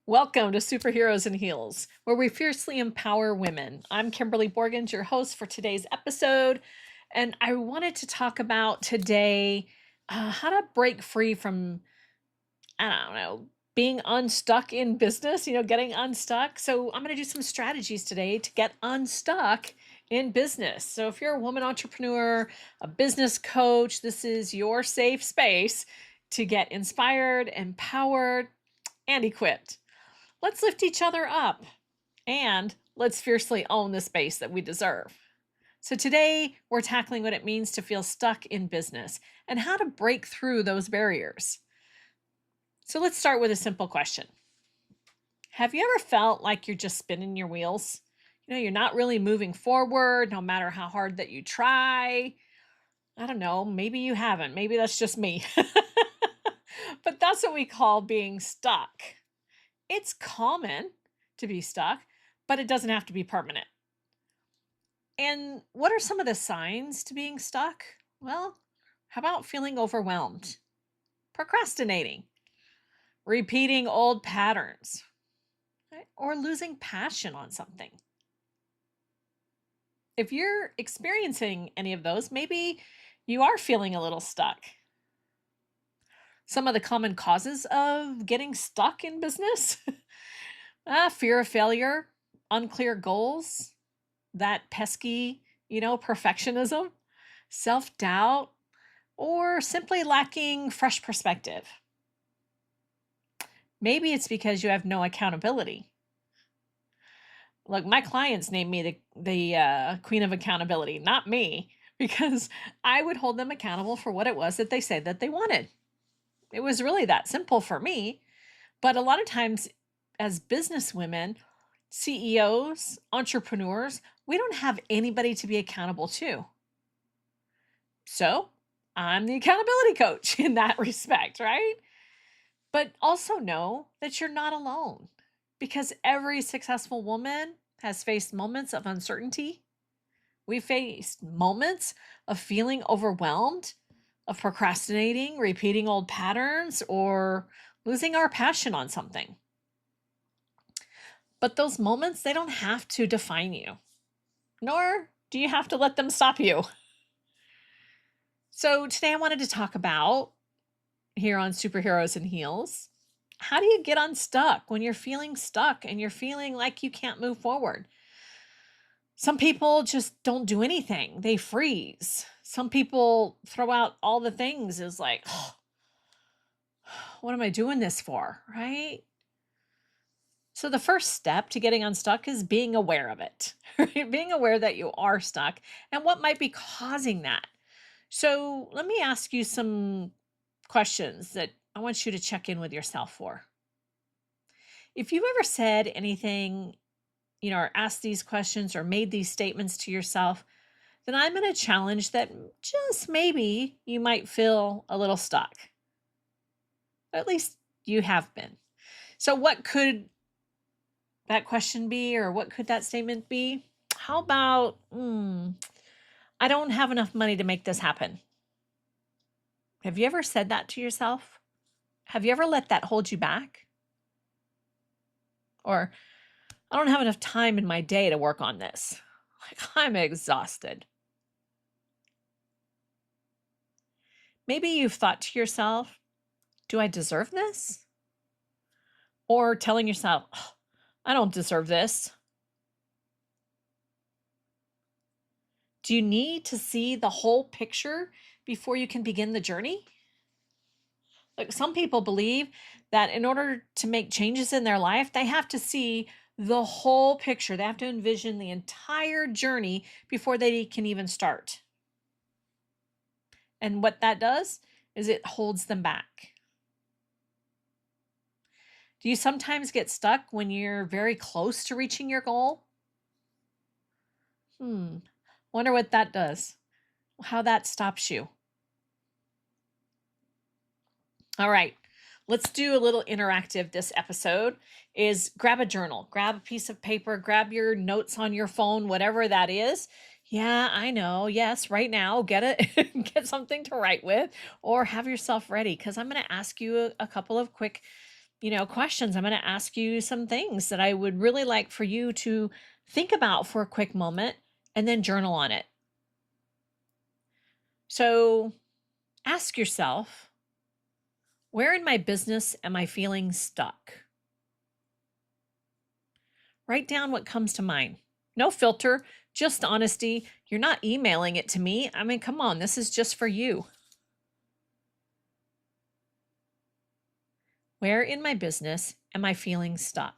Welcome to Superheroes in Heels, where we fiercely empower women. I'm Kimberly Borgens, your host for today's episode, and I wanted to talk about today how to break free from, I don't know, being unstuck in business, getting unstuck. So, I'm going to do some strategies today to get unstuck in business. So, if you're a woman entrepreneur, a business coach, this is your safe space to get inspired, empowered, and equipped. Let's lift each other up and let's fiercely own the space that we deserve. So, today we're tackling what it means to feel stuck in business and how to break through those barriers. So, let's start with a simple question. Have you ever felt like you're just spinning your wheels? You're not really moving forward no matter how hard that you try. I don't know, maybe you haven't. Maybe that's just me. But that's what we call being stuck. It's common to be stuck, but it doesn't have to be permanent. And what are some of the signs to being stuck? Well, how about feeling overwhelmed, procrastinating, repeating old patterns, right? Or losing passion on something? If you're experiencing any of those, maybe you are feeling a little stuck. Some of the common causes of getting stuck in business fear of failure, unclear goals, that pesky, perfectionism, self doubt, or simply lacking fresh perspective. Maybe it's because you have no accountability. Look, my clients name me the queen of accountability, not me, because I would hold them accountable for what it was that they said that they wanted. It was really that simple for me. But a lot of times, as business women, CEOs, entrepreneurs, we don't have anybody to be accountable to. So I'm the accountability coach in that respect, right? But also know that you're not alone because every successful woman has faced moments of uncertainty. We faced moments of feeling overwhelmed, of procrastinating, repeating old patterns, or losing our passion on something. But those moments, they don't have to define you, nor do you have to let them stop you. So today I wanted to talk about, here on Superheroes in Heels, how do you get unstuck when you're feeling stuck and you're feeling like you can't move forward? Some people just don't do anything. They freeze. Some people throw out all the things as like, oh, what am I doing this for? Right? So the first step to getting unstuck is being aware of it, right? Being aware that you are stuck and what might be causing that. So let me ask you some questions that I want you to check in with yourself for. If you've ever said anything, or asked these questions or made these statements to yourself, then I'm going to challenge that just maybe you might feel a little stuck. At least you have been. So what could that question be, or what could that statement be? How about, I don't have enough money to make this happen. Have you ever said that to yourself? Have you ever let that hold you back? Or, I don't have enough time in my day to work on this. Like, I'm exhausted. Maybe you've thought to yourself, do I deserve this? Or telling yourself, oh, I don't deserve this. Do you need to see the whole picture before you can begin the journey? Like, some people believe that in order to make changes in their life, they have to see the whole picture. They have to envision the entire journey before they can even start. And what that does is it holds them back. Do you sometimes get stuck when you're very close to reaching your goal? Wonder what that does, how that stops you. All right, let's do a little interactive this episode. Is grab a journal, grab a piece of paper, grab your notes on your phone, whatever that is. Yeah, I know. Yes, right now, get it, get something to write with, or have yourself ready because I'm going to ask you a couple of quick questions. I'm going to ask you some things that I would really like for you to think about for a quick moment and then journal on it. So ask yourself, where in my business am I feeling stuck? Write down what comes to mind. No filter, just honesty. You're not emailing it to me. I mean, come on, this is just for you. Where in my business am I feeling stuck?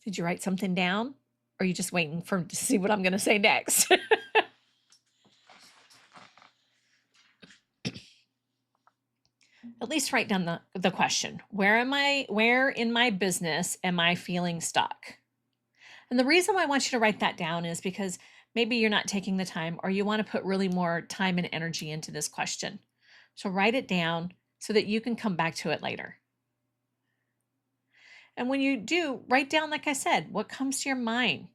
Did you write something down? Or are you just waiting to see what I'm going to say next? At least write down the question. Where in my business am I feeling stuck? And the reason why I want you to write that down is because maybe you're not taking the time or you want to put really more time and energy into this question. So write it down so that you can come back to it later. And when you do, write down, like I said, what comes to your mind.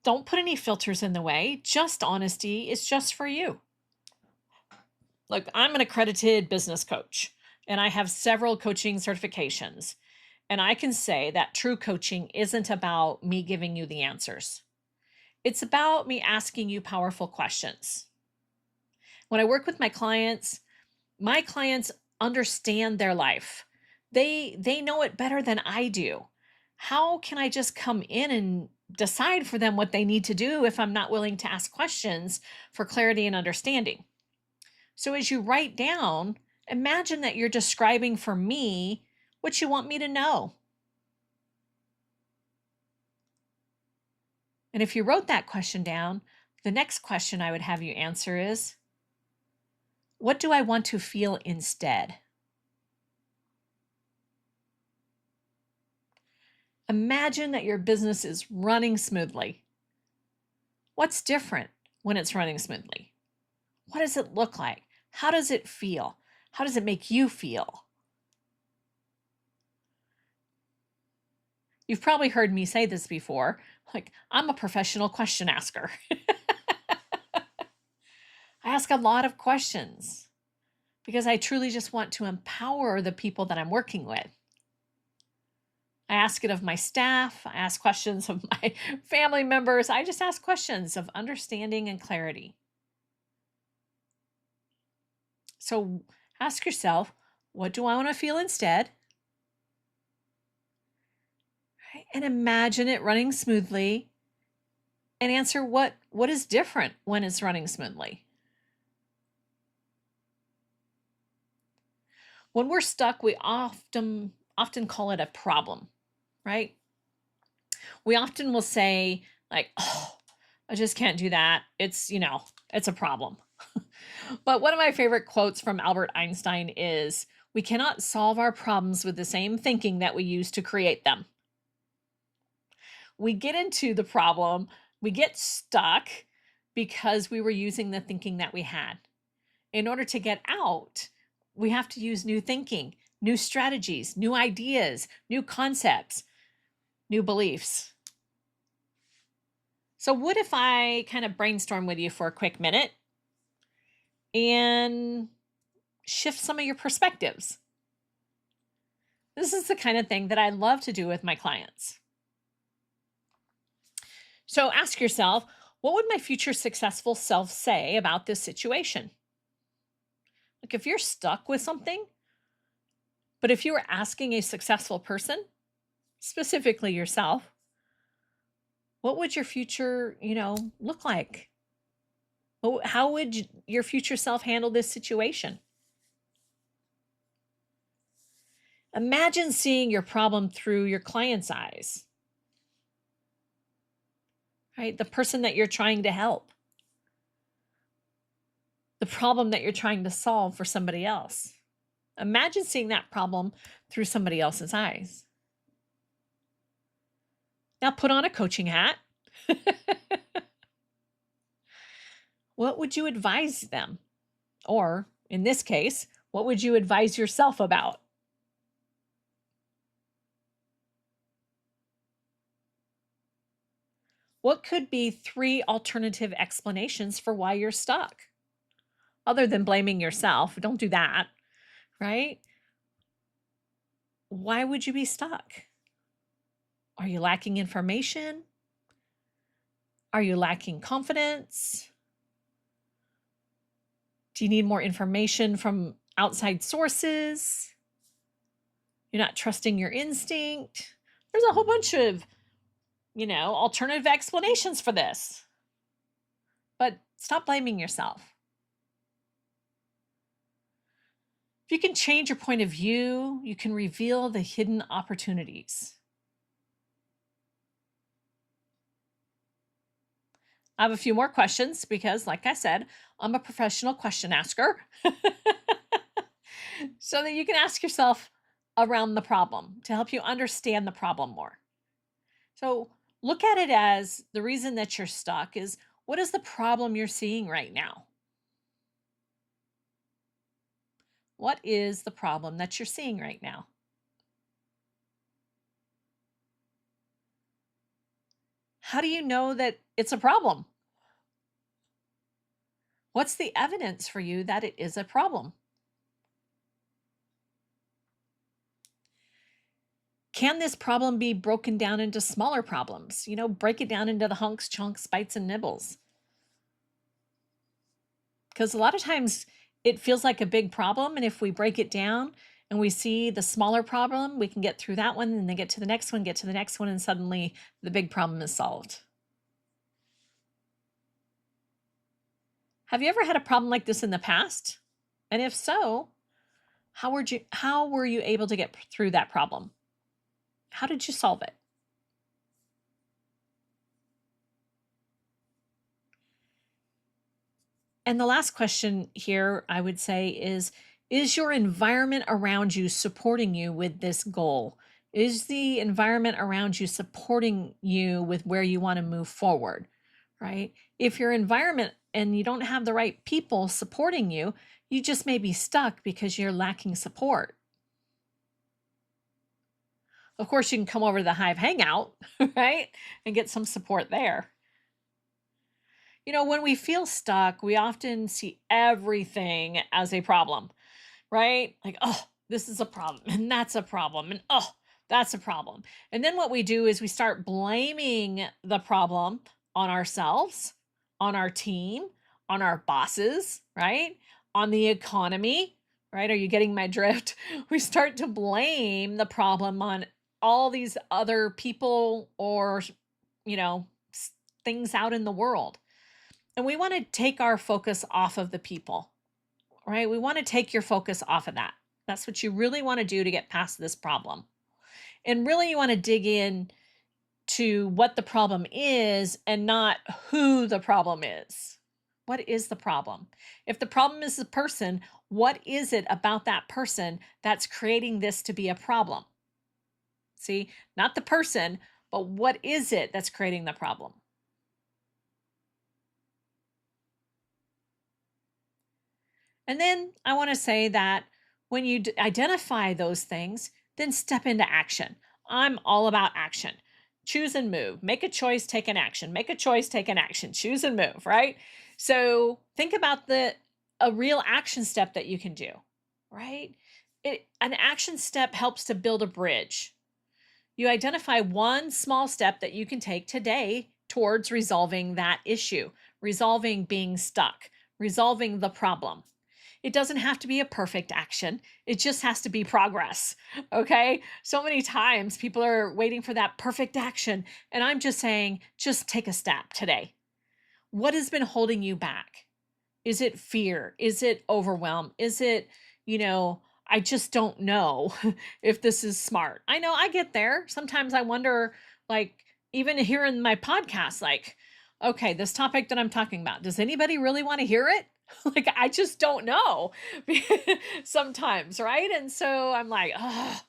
Don't put any filters in the way, just honesty. It's just for you. Look, I'm an accredited business coach and I have several coaching certifications. And I can say that true coaching isn't about me giving you the answers. It's about me asking you powerful questions. When I work with my clients understand their life. They know it better than I do. How can I just come in and decide for them what they need to do if I'm not willing to ask questions for clarity and understanding? So as you write down, imagine that you're describing for me what you want me to know. And if you wrote that question down, the next question I would have you answer is, what do I want to feel instead? Imagine that your business is running smoothly. What's different when it's running smoothly? What does it look like? How does it feel? How does it make you feel? You've probably heard me say this before, like, I'm a professional question asker. I ask a lot of questions because I truly just want to empower the people that I'm working with. I ask it of my staff. I ask questions of my family members. I just ask questions of understanding and clarity. So ask yourself, what do I want to feel instead? Right? And imagine it running smoothly and answer what is different when it's running smoothly. When we're stuck, we often call it a problem, right? We often will say like, oh, I just can't do that. It's a problem. But one of my favorite quotes from Albert Einstein is, we cannot solve our problems with the same thinking that we use to create them. We get into the problem, we get stuck because we were using the thinking that we had. In order to get out, we have to use new thinking, new strategies, new ideas, new concepts, new beliefs. So what if I kind of brainstorm with you for a quick minute and shift some of your perspectives? This is the kind of thing that I love to do with my clients. So ask yourself, what would my future successful self say about this situation? Like, if you're stuck with something, but if you were asking a successful person, specifically yourself, what would your future, look like? How would your future self handle this situation? Imagine seeing your problem through your client's eyes, right? The person that you're trying to help, the problem that you're trying to solve for somebody else. Imagine seeing that problem through somebody else's eyes. Now put on a coaching hat. What would you advise them? Or in this case, what would you advise yourself about? What could be 3 alternative explanations for why you're stuck? other than blaming yourself. Don't do that, right? Why would you be stuck? Are you lacking information? Are you lacking confidence? Do you need more information from outside sources? You're not trusting your instinct? There's a whole bunch of, alternative explanations for this. But stop blaming yourself. If you can change your point of view, you can reveal the hidden opportunities. I have a few more questions because, like I said, I'm a professional question asker. So that you can ask yourself around the problem to help you understand the problem more. So look at it as the reason that you're stuck is, what is the problem you're seeing right now? What is the problem that you're seeing right now? How do you know that it's a problem? What's the evidence for you that it is a problem? Can this problem be broken down into smaller problems? Break it down into the hunks, chunks, bites, and nibbles. Because a lot of times it feels like a big problem. And if we break it down and we see the smaller problem, we can get through that one and then get to the next one, get to the next one, and suddenly the big problem is solved. Have you ever had a problem like this in the past? And if so, how were you able to get through that problem? How did you solve it? And the last question here, I would say, is your environment around you supporting you with this goal? Is the environment around you supporting you with where you want to move forward, right? If your environment and you don't have the right people supporting you, you just may be stuck because you're lacking support. Of course, you can come over to the Hive Hangout, right? And get some support there. When we feel stuck, we often see everything as a problem, right? Like, oh, this is a problem, and that's a problem, and oh, that's a problem. And then what we do is we start blaming the problem on ourselves, on our team, on our bosses, right? On the economy, right? Are you getting my drift? We start to blame the problem on all these other people or, things out in the world. And we want to take our focus off of the people, right? We want to take your focus off of that. That's what you really want to do to get past this problem. And really, you want to dig in to what the problem is and not who the problem is. What is the problem? If the problem is the person, what is it about that person that's creating this to be a problem? See, not the person, but what is it that's creating the problem? And then I want to say that when you identify those things, then step into action. I'm all about action. Choose and move. Make a choice, take an action. Make a choice, take an action. Choose and move, right? So think about a real action step that you can do, right? An action step helps to build a bridge. You identify one small step that you can take today towards resolving that issue, resolving being stuck, resolving the problem. It doesn't have to be a perfect action. It just has to be progress. Okay. So many times people are waiting for that perfect action. And I'm just saying, just take a step today. What has been holding you back? Is it fear? Is it overwhelm? Is it, I just don't know if this is smart. I know I get there. Sometimes I wonder, like, even here in my podcast, like, okay, this topic that I'm talking about, does anybody really want to hear it? Like, I just don't know sometimes, right? And so I'm like, oh,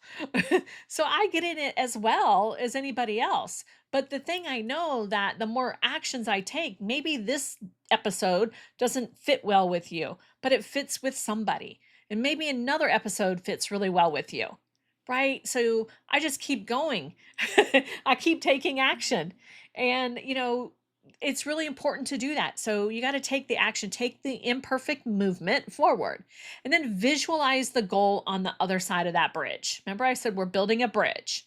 so I get in it as well as anybody else. But the thing I know that the more actions I take, maybe this episode doesn't fit well with you, but it fits with somebody. And maybe another episode fits really well with you, right? So I just keep going. I keep taking action. And, it's really important to do that. So you got to take the action, take the imperfect movement forward, and then visualize the goal on the other side of that bridge. Remember, I said we're building a bridge.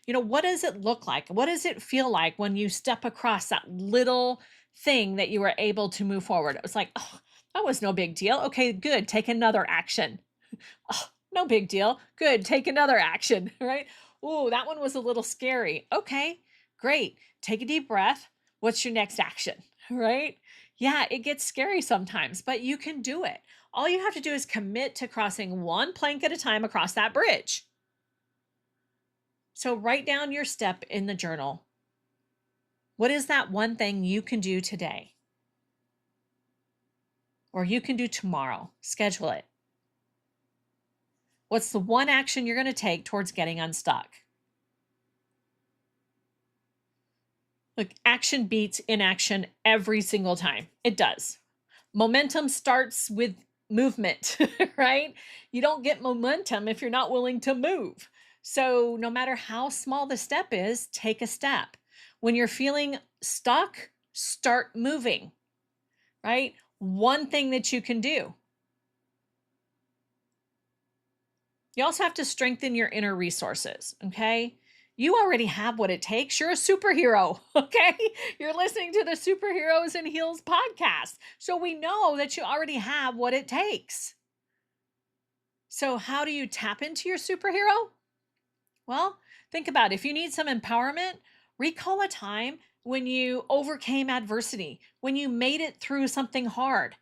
What does it look like? What does it feel like when you step across that little thing that you were able to move forward? It was like, oh, that was no big deal. Okay, good. Take another action. Oh, no big deal. Good. Take another action, right? Oh, that one was a little scary. Okay, great. Take a deep breath. What's your next action, right? Yeah, it gets scary sometimes, but you can do it. All you have to do is commit to crossing one plank at a time across that bridge. So write down your step in the journal. What is that one thing you can do today? Or you can do tomorrow? Schedule it. What's the one action you're going to take towards getting unstuck? Look, action beats inaction every single time. It does. Momentum starts with movement, right? You don't get momentum if you're not willing to move. So no matter how small the step is, take a step. When you're feeling stuck, start moving, right? One thing that you can do. You also have to strengthen your inner resources, okay? You already have what it takes. You're a superhero, okay? You're listening to the Superheroes in Heels podcast. So we know that you already have what it takes. So how do you tap into your superhero? Well, think about it. If you need some empowerment, recall a time when you overcame adversity, when you made it through something hard,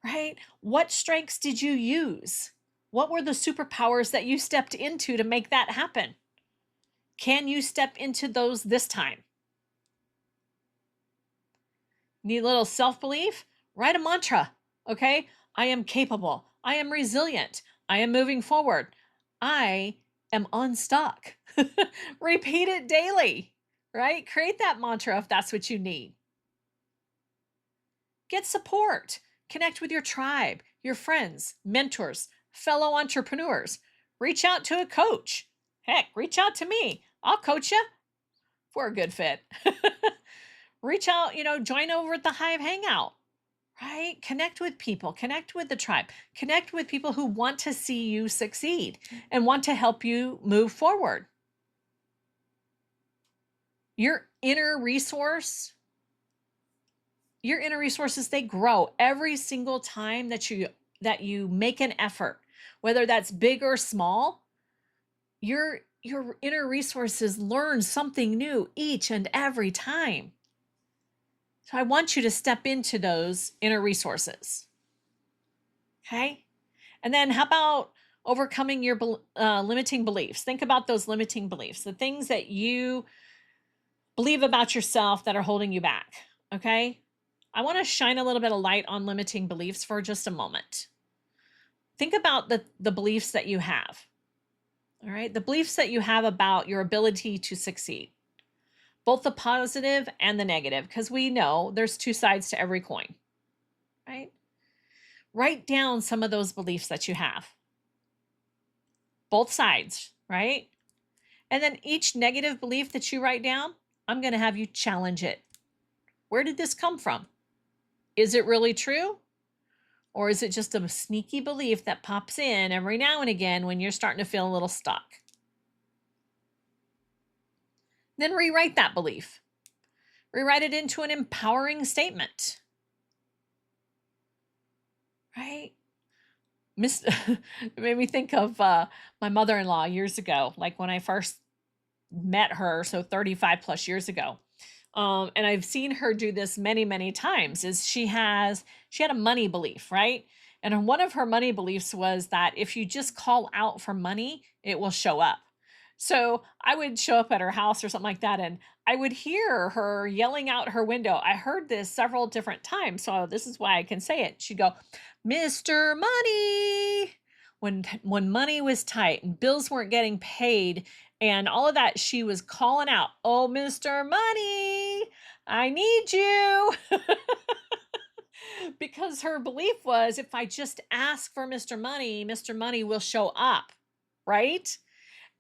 right? What strengths did you use? What were the superpowers that you stepped into to make that happen? Can you step into those this time? Need a little self-belief? Write a mantra, okay? I am capable. I am resilient. I am moving forward. I am unstuck. Repeat it daily, right? Create that mantra if that's what you need. Get support. Connect with your tribe, your friends, mentors, fellow entrepreneurs. Reach out to a coach. Heck, reach out to me. I'll coach you if we're a good fit. Reach out, join over at the Hive Hangout, right? Connect with people, connect with the tribe, connect with people who want to see you succeed and want to help you move forward. Your inner resources, they grow every single time that you make an effort, whether that's big or small. Your inner resources learn something new each and every time. So I want you to step into those inner resources. Okay? And then how about overcoming your limiting beliefs? Think about those limiting beliefs, the things that you believe about yourself that are holding you back. Okay? I want to shine a little bit of light on limiting beliefs for just a moment. Think about the beliefs that you have. All right? The beliefs that you have about your ability to succeed. Both the positive and the negative, because we know there's two sides to every coin, right? Write down some of those beliefs that you have. Both sides, right? And then each negative belief that you write down, I'm going to have you challenge it. Where did this come from? Is it really true? Or is it just a sneaky belief that pops in every now and again when you're starting to feel a little stuck? Then rewrite that belief. Rewrite it into an empowering statement. Right? It made me think of my mother-in-law years ago, like when I first met her, so 35 plus years ago. And I've seen her do this many, many times, is she had a money belief, right? And one of her money beliefs was that if you just call out for money, it will show up. So I would show up at her house or something like that, and I would hear her yelling out her window. I heard this several different times, so this is why I can say it. She'd go, Mr. Money. When money was tight and bills weren't getting paid and all of that, she was calling out, oh, Mr. Money, I need you. Because her belief was, if I just ask for Mr. Money will show up, right?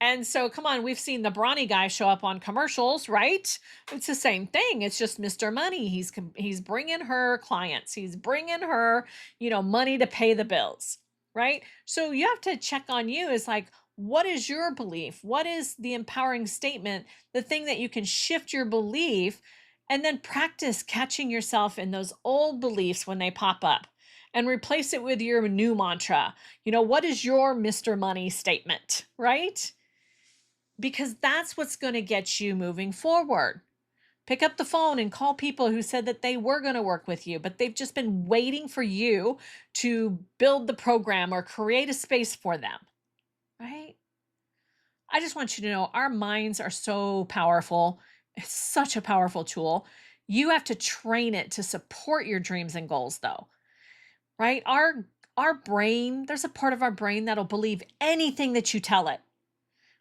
And so, come on, we've seen the brawny guy show up on commercials, right? It's the same thing. It's just Mr. Money. He's bringing her clients. He's bringing her, money to pay the bills, right? So you have to check on you. Is like, what is your belief? What is the empowering statement? The thing that you can shift your belief, and then practice catching yourself in those old beliefs when they pop up, and replace it with your new mantra. What is your Mr. Money statement, right? Because that's what's going to get you moving forward. Pick up the phone and call people who said that they were going to work with you, but they've just been waiting for you to build the program or create a space for them, right? I just want you to know our minds are so powerful. It's such a powerful tool. You have to train it to support your dreams and goals, though, right? Our brain, there's a part of our brain that'll believe anything that you tell it.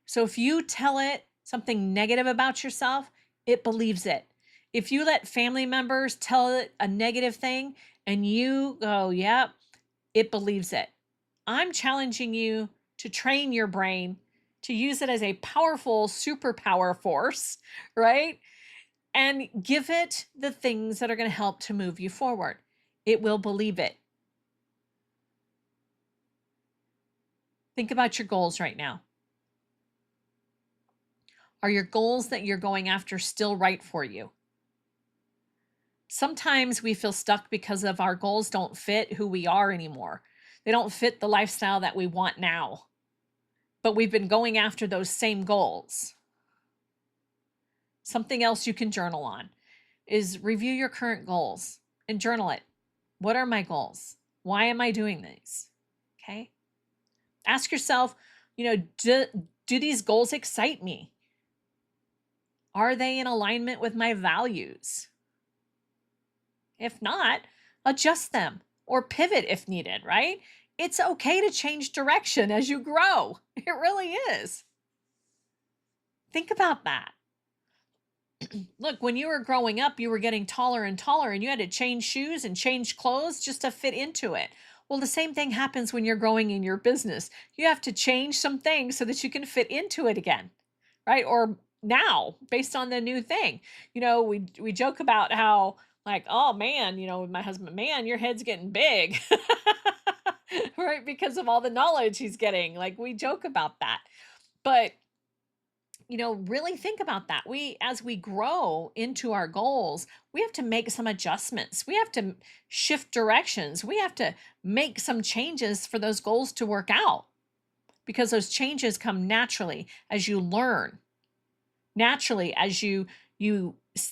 So if you tell it something negative about yourself, it believes it. If you let family members tell it a negative thing and you go, yep, it believes it. I'm challenging you to train your brain to use it as a powerful superpower force, right? And give it the things that are going to help to move you forward. It will believe it. Think about your goals right now. Are your goals that you're going after still right for you? Sometimes we feel stuck because of our goals don't fit who we are anymore. They don't fit the lifestyle that we want now. But we've been going after those same goals. Something else you can journal on is review your current goals and journal it. What are my goals? Why am I doing these? Okay. Ask yourself, do these goals excite me? Are they in alignment with my values? If not, adjust them or pivot if needed, right? It's okay to change direction as you grow. It really is. Think about that. Look, when you were growing up, you were getting taller and taller, and you had to change shoes and change clothes just to fit into it. Well, the same thing happens when you're growing in your business. You have to change some things so that you can fit into it again, right? Or now, based on the new thing. We joke about how, like, oh man, with my husband, man, your head's getting big, right? Because of all the knowledge he's getting. Like, we joke about that. But really think about that. As we grow into our goals, we have to make some adjustments. We have to shift directions. We have to make some changes for those goals to work out, because those changes come naturally as you learn, naturally as you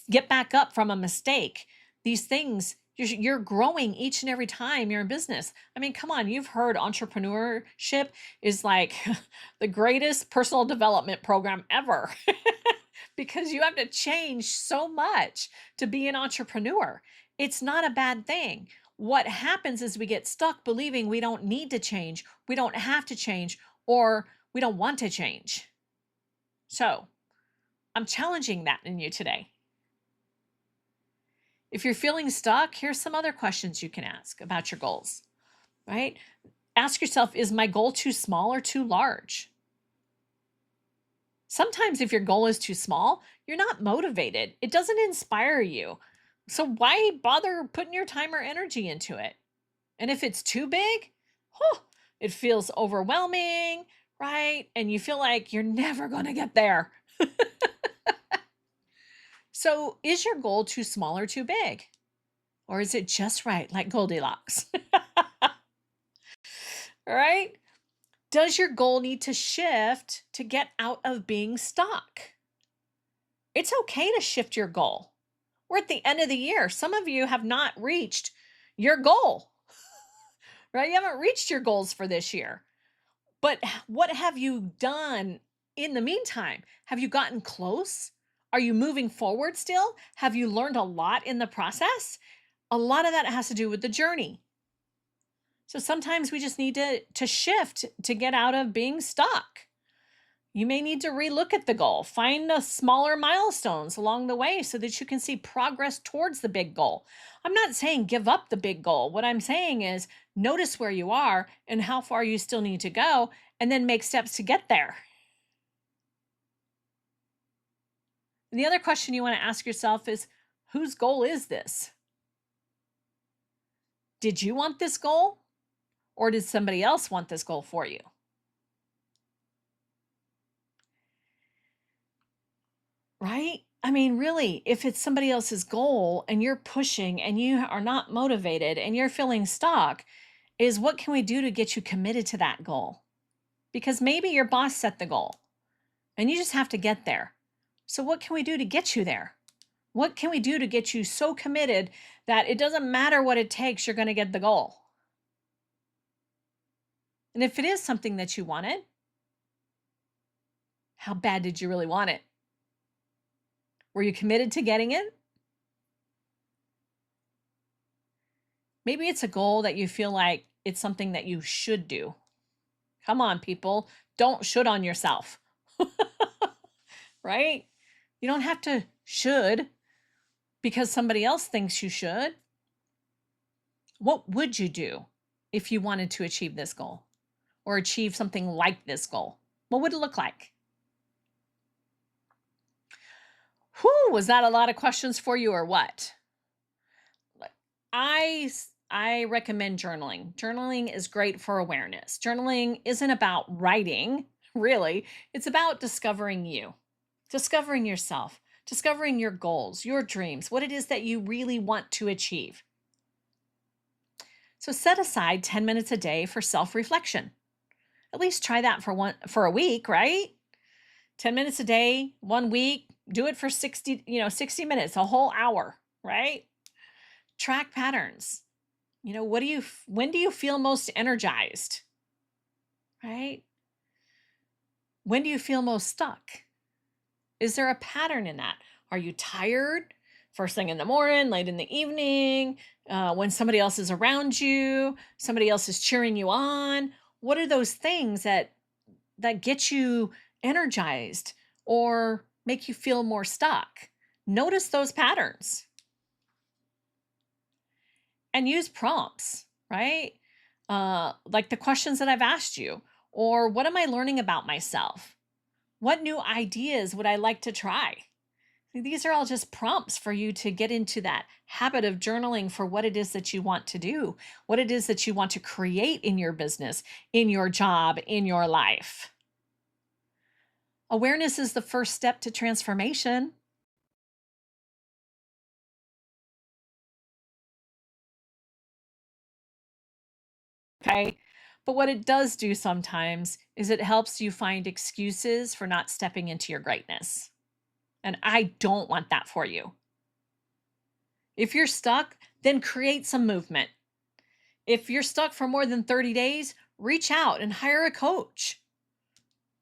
get back up from a mistake. These things, you're growing each and every time you're in business. I mean, come on, you've heard entrepreneurship is like the greatest personal development program ever because you have to change so much to be an entrepreneur. It's not a bad thing. What happens is we get stuck believing we don't need to change, we don't have to change, or we don't want to change. So I'm challenging that in you today. If you're feeling stuck, here's some other questions you can ask about your goals, right? Ask yourself, is my goal too small or too large? Sometimes if your goal is too small, you're not motivated. It doesn't inspire you. So why bother putting your time or energy into it? And if it's too big, it feels overwhelming, right? And you feel like you're never going to get there. So is your goal too small or too big? Or is it just right, like Goldilocks? All right? Does your goal need to shift to get out of being stuck? It's okay to shift your goal. We're at the end of the year. Some of you have not reached your goal, right? You haven't reached your goals for this year. But what have you done in the meantime? Have you gotten close? Are you moving forward still? Have you learned a lot in the process? A lot of that has to do with the journey. So sometimes we just need to shift to get out of being stuck. You may need to relook at the goal, find the smaller milestones along the way so that you can see progress towards the big goal. I'm not saying give up the big goal. What I'm saying is notice where you are and how far you still need to go, and then make steps to get there. And the other question you want to ask yourself is, whose goal is this? Did you want this goal, or did somebody else want this goal for you? Right? I mean, really, if it's somebody else's goal and you're pushing and you are not motivated and you're feeling stuck, is what can we do to get you committed to that goal? Because maybe your boss set the goal and you just have to get there. So, what can we do to get you there? What can we do to get you so committed that it doesn't matter what it takes, you're going to get the goal? And if it is something that you wanted, how bad did you really want it? Were you committed to getting it? Maybe it's a goal that you feel like it's something that you should do. Come on, people. Don't should on yourself. Right? You don't have to should because somebody else thinks you should. What would you do if you wanted to achieve this goal or achieve something like this goal? What would it look like? Whew, was that a lot of questions for you or what? I recommend journaling. Journaling is great for awareness. Journaling isn't about writing, really. It's about discovering you, discovering yourself, discovering your goals, your dreams, what it is that you really want to achieve. So set aside 10 minutes a day for self-reflection. At least try that for a week, right? 10 minutes a day, 1 week, do it for 60 minutes, a whole hour, right? Track patterns. When do you feel most energized? Right? When do you feel most stuck? Is there a pattern in that? Are you tired? First thing in the morning, late in the evening, when somebody else is around you, somebody else is cheering you on? What are those things that get you energized or make you feel more stuck? Notice those patterns. And use prompts, right? Like the questions that I've asked you, or what am I learning about myself? What new ideas would I like to try? These are all just prompts for you to get into that habit of journaling for what it is that you want to do, what it is that you want to create in your business, in your job, in your life. Awareness is the first step to transformation. Okay. But what it does do sometimes is it helps you find excuses for not stepping into your greatness. And I don't want that for you. If you're stuck, then create some movement. If you're stuck for more than 30 days, reach out and hire a coach.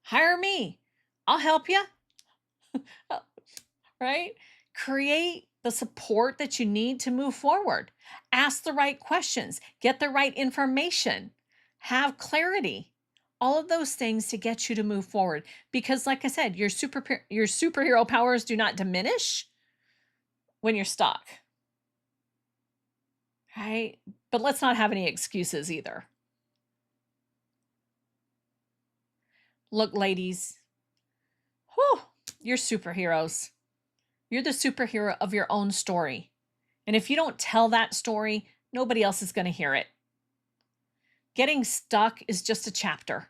Hire me. I'll help you. Right? Create the support that you need to move forward. Ask the right questions, get the right information, have clarity. All of those things to get you to move forward. Because like I said, your superhero powers do not diminish when you're stuck. Right? But let's not have any excuses either. Look, ladies, whew, you're superheroes. You're the superhero of your own story. And if you don't tell that story, nobody else is going to hear it. Getting stuck is just a chapter.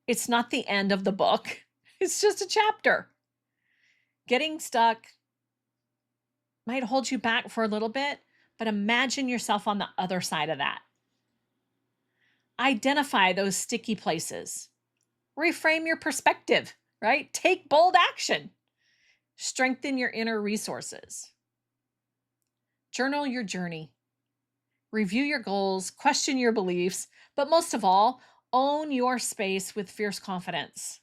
It's not the end of the book. It's just a chapter. Getting stuck might hold you back for a little bit, but imagine yourself on the other side of that. Identify those sticky places. Reframe your perspective, right? Take bold action. Strengthen your inner resources. Journal your journey. Review your goals, question your beliefs, but most of all, own your space with fierce confidence.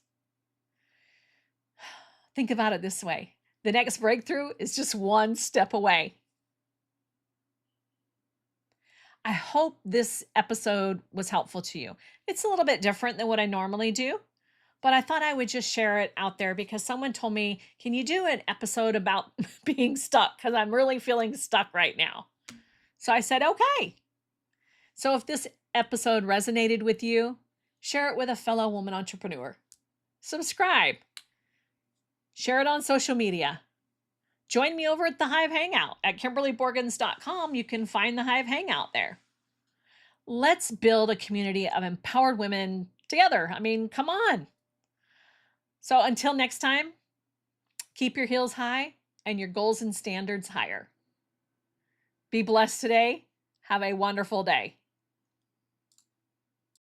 Think about it this way. The next breakthrough is just one step away. I hope this episode was helpful to you. It's a little bit different than what I normally do, but I thought I would just share it out there because someone told me, can you do an episode about being stuck? Because I'm really feeling stuck right now. So I said, okay. So if this episode resonated with you, share it with a fellow woman entrepreneur. Subscribe. Share it on social media. Join me over at the Hive Hangout at kimberlyborgens.com. You can find the Hive Hangout there. Let's build a community of empowered women together. I mean, come on. So until next time, keep your heels high and your goals and standards higher. Be blessed today. Have a wonderful day.